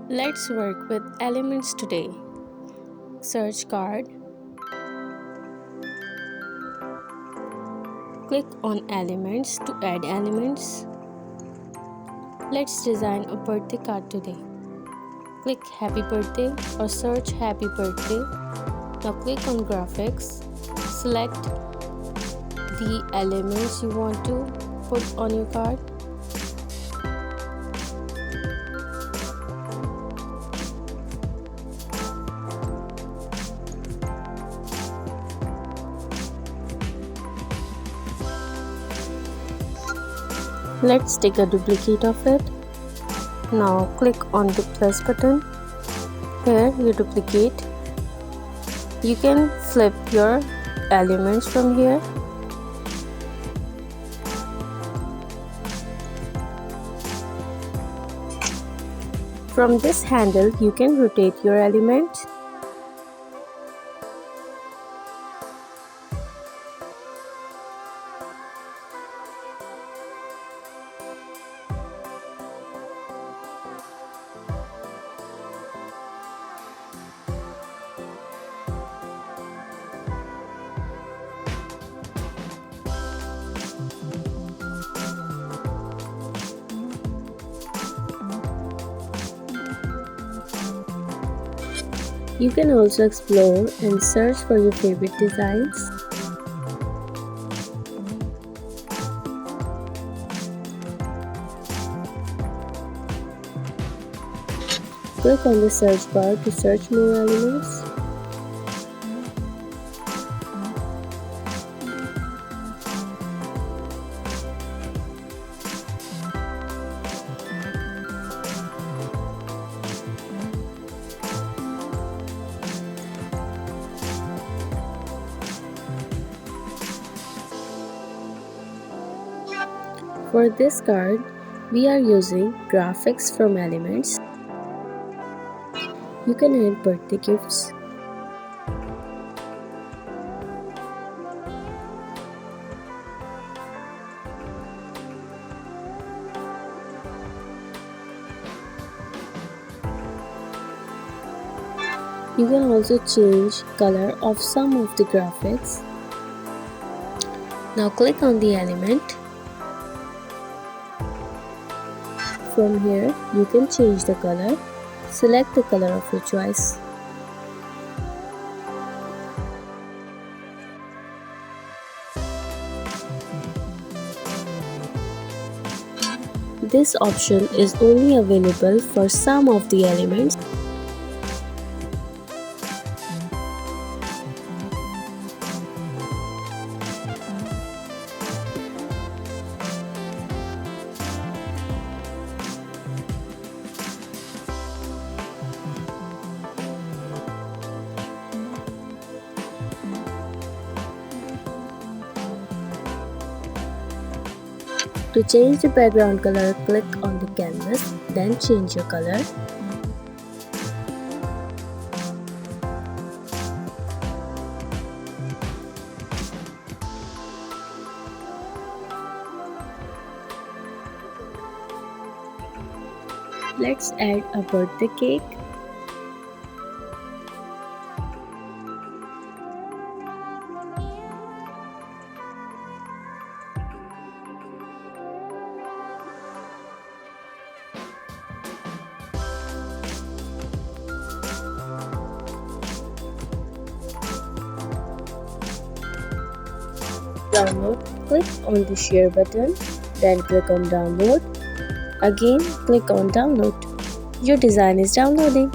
Let's work with elements today. Search card. Click on elements to add elements. Let's design a birthday card today. Click happy birthday or search happy birthday. Now click on graphics. Select the elements you want to put on your card. Let's take a duplicate of it. Now click on the plus button. Here you duplicate. You can flip your elements from here. From this handle you can rotate your element. You can also explore and search for your favorite designs. Click on the search bar to search more elements. For this card, we are using graphics from elements. You can add birthday gifts. You can also change color of some of the graphics. Now click on the element. From here, you can change the color. Select the color of your choice. This option is only available for some of the elements. To change the background color, click on the canvas, then change your color. Let's add a birthday cake. Download, click on the share button, then click on download. Again, click on download. Your design is downloading.